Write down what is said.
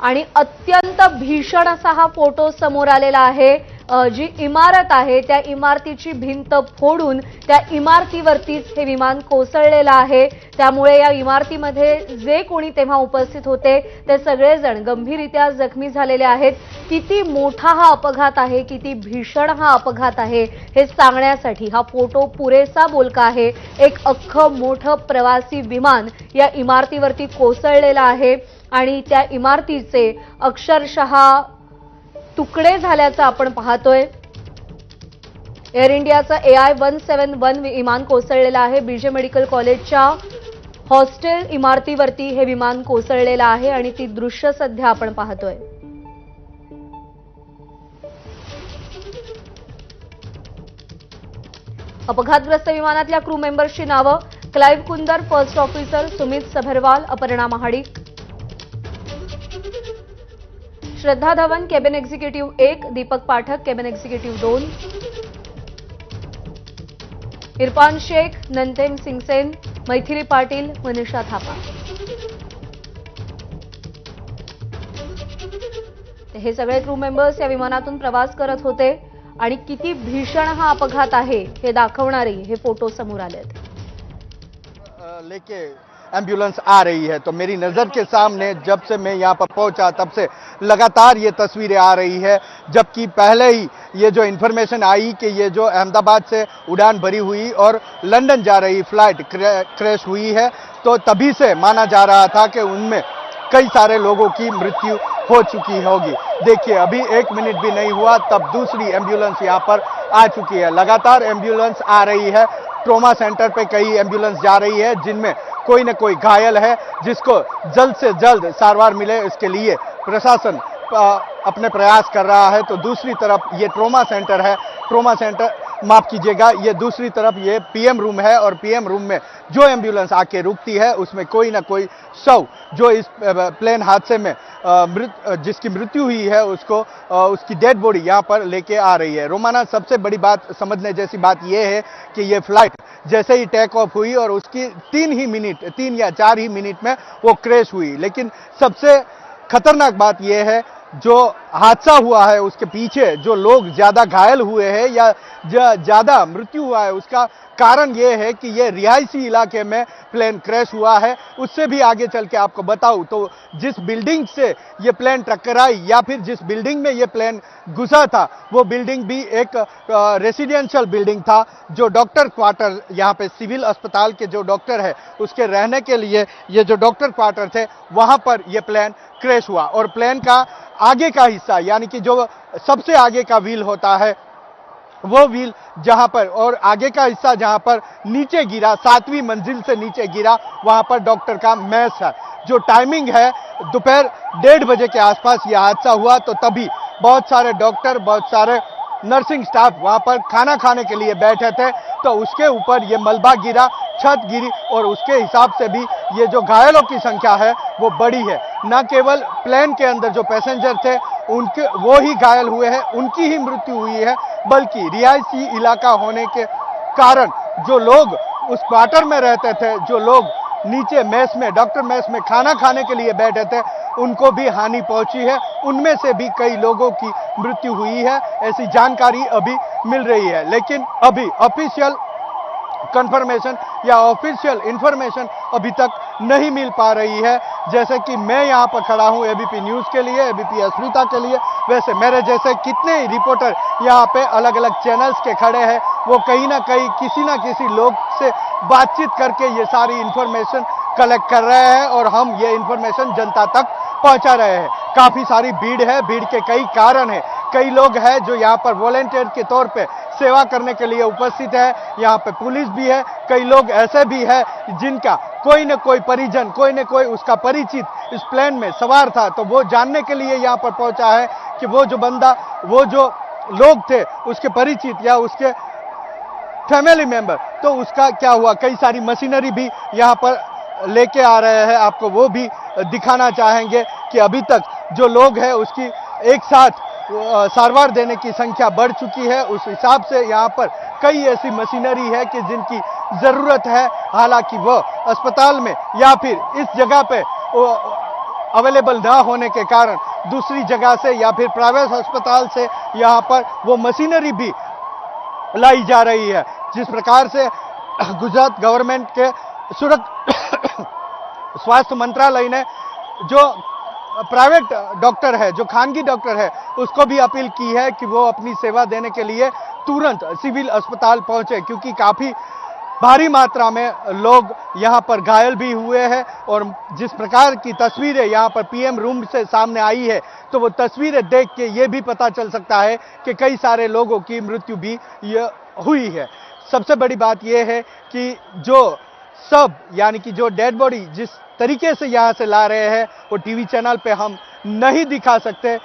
आणि अत्यंत भीषण असा हा फोटो समोर आलेला आहे। जी इमारत आहे त्या इमारतीची भिंत फोडून त्या इमारतीवरतीच हे विमान कोसळलेलं आहे। त्यामुळे या इमारतीमध्ये जे कोणी तेव्हा उपस्थित होते ते सगळेजण गंभीररीत्या जखमी झालेले आहेत। किती मोठा हा अपघात आहे, किती भीषण हा अपघात आहे हे सांगण्यासाठी हा फोटो पुरेसा बोलका आहे। एक अख्खं मोठं प्रवासी विमान या इमारतीवरती कोसळलेलं आहे आणि त्या इमारतीचे अक्षरशः तुकडे झाल्याचं आपण पाहतोय। एअर इंडियाचं AI-171 विमान कोसळलेलं आहे। बीजे मेडिकल कॉलेजच्या हॉस्टेल इमारतीवरती हे विमान कोसळलेलं आहे आणि ती दृश्य सध्या आपण पाहतोय। अपघातग्रस्त विमानातल्या क्रू मेंबर्सची नावं: Clive Kunder first officer, Sumeet Sabharwal, Aparna Mahadik, Shraddha Dhawan cabin executive 1, Deepak Pathak cabin executive 2, Irfan Shaikh, नंतेम सिंगसेन, मैथिली पाटील, मनीषा थापा। हे सगळे क्रू मेंबर्स या विमानातून प्रवास करत होते आणि किती भीषण हा अपघात आहे हे दाखवणारे हे फोटो समोर आलेत। लेके एम्बुलेंस आ रही है तो मेरी नज़र के सामने जब से मैं यहाँ पर पहुंचा तब से लगातार ये तस्वीरें आ रही है। जबकि पहले ही ये जो इन्फॉर्मेशन आई कि ये जो अहमदाबाद से उड़ान भरी हुई और लंदन जा रही फ्लाइट क्रैश हुई है, तो तभी से माना जा रहा था कि उनमें कई सारे लोगों की मृत्यु हो चुकी होगी। देखिए अभी 1 मिनट भी नहीं हुआ तब दूसरी एम्बुलेंस यहाँ पर आ चुकी है। लगातार एम्बुलेंस आ रही है। ट्रॉमा सेंटर पे कई एम्बुलेंस जा रही है जिनमें कोई न कोई घायल है, जिसको जल्द से जल्द सारवार मिले इसके लिए प्रशासन अपने प्रयास कर रहा है। तो दूसरी तरफ ये ट्रॉमा सेंटर है, ट्रॉमा सेंटर माफ कीजिएगा, ये दूसरी तरफ ये पीएम रूम है और पीएम रूम में जो एम्बुलेंस आके रुकती है उसमें कोई ना कोई शव जो इस प्लेन हादसे में जिसकी मृत्यु हुई है उसको उसकी डेड बॉडी यहाँ पर लेके आ रही है। रोमाना सबसे बड़ी बात समझने जैसी बात यह है कि ये फ्लाइट जैसे ही टेक ऑफ हुई और उसकी 3 या 4 ही मिनट में वो क्रैश हुई। लेकिन सबसे खतरनाक बात यह है जो हादसा हुआ है उसके पीछे जो लोग ज्यादा घायल हुए हैं या ज्यादा मृत्यु हुआ है उसका कारण यह है कि यह रिहायशी इलाके में प्लेन क्रैश हुआ है। उससे भी आगे चल के आपको बताऊं तो जिस बिल्डिंग से ये प्लेन टकराई या फिर जिस बिल्डिंग में ये प्लेन घुसा था वो बिल्डिंग भी एक रेसिडेंशियल बिल्डिंग था। जो डॉक्टर क्वार्टर यहाँ पे सिविल अस्पताल के जो डॉक्टर है उसके रहने के लिए ये जो डॉक्टर क्वार्टर थे वहां पर ये प्लेन क्रैश हुआ और प्लेन का आगे का हिस्सा यानी कि जो सबसे आगे का व्हील होता है वो व्हील जहां पर और आगे का हिस्सा जहां पर नीचे गिरा, 7वीं मंजिल से नीचे गिरा, वहां पर डॉक्टर का मेस है। जो टाइमिंग है दोपहर 1:30 बजे के आसपास यह हादसा हुआ तो तभी बहुत सारे डॉक्टर, बहुत सारे नर्सिंग स्टाफ वहां पर खाना खाने के लिए बैठे थे तो उसके ऊपर ये मलबा गिरा, छत गिरी और उसके हिसाब से भी ये जो घायलों की संख्या है वो बड़ी है। न केवल प्लेन के अंदर जो पैसेंजर थे उनके वो ही घायल हुए हैं, उनकी ही मृत्यु हुई है, बल्कि रिहायशी इलाका होने के कारण जो लोग उस क्वार्टर में रहते थे, जो लोग नीचे मेस में डॉक्टर मेस में खाना खाने के लिए बैठे थे उनको भी हानि पहुंची है। उनमें से भी कई लोगों की मृत्यु हुई है, ऐसी जानकारी अभी मिल रही है। लेकिन अभी ऑफिशियल कंफर्मेशन या ऑफिशियल इंफॉर्मेशन अभी तक नहीं मिल पा रही है। जैसे कि मैं यहाँ पर खड़ा हूँ एबीपी न्यूज के लिए, एबीपी अस्मिता के लिए, वैसे मेरे जैसे कितने ही रिपोर्टर यहाँ पे अलग अलग चैनल्स के खड़े हैं, वो कहीं ना कहीं किसी ना किसी लोग से बातचीत करके ये सारी इंफॉर्मेशन कलेक्ट कर रहे हैं और हम ये इंफॉर्मेशन जनता तक पहुंचा रहे हैं। काफी सारी भीड़ है, भीड़ के कई कारण है, कई लोग हैं जो यहाँ पर वॉलंटियर के तौर पे सेवा करने के लिए उपस्थित है, यहाँ पे पुलिस भी है, कई लोग ऐसे भी है जिनका कोई न कोई परिजन, कोई न कोई उसका परिचित इस प्लेन में सवार था, तो वो जानने के लिए यहाँ पर पहुंचा है कि वो जो बंदा, वो जो लोग थे उसके परिचित या उसके फैमिली मेंबर, तो उसका क्या हुआ। कई सारी मशीनरी भी यहाँ पर लेके आ रहे हैं, आपको वो भी दिखाना चाहेंगे कि अभी तक जो लोग हैं उसकी एक साथ सारवार देने की संख्या बढ़ चुकी है। उस हिसाब से यहाँ पर कई ऐसी मशीनरी है कि जिनकी जरूरत है, हालांकि वह अस्पताल में या फिर इस जगह पे अवेलेबल ना होने के कारण दूसरी जगह से या फिर प्राइवेट अस्पताल से यहाँ पर वो मशीनरी भी लाई जा रही है। जिस प्रकार से गुजरात गवर्नमेंट के स्वास्थ्य मंत्रालय ने जो प्राइवेट डॉक्टर है, जो खानगी डॉक्टर है, उसको भी अपील की है कि वो अपनी सेवा देने के लिए तुरंत सिविल अस्पताल पहुंचे, क्योंकि काफी भारी मात्रा में लोग यहां पर घायल भी हुए हैं। और जिस प्रकार की तस्वीरें यहां पर पीएम रूम से सामने आई है, तो वो तस्वीरें देख के ये भी पता चल सकता है कि कई सारे लोगों की मृत्यु भी हुई है। सबसे बड़ी बात यह है कि जो सब यानी कि जो डेड बॉडी जिस तरीके से यहां से ला रहे हैं वो टीवी चैनल पे हम नहीं दिखा सकते।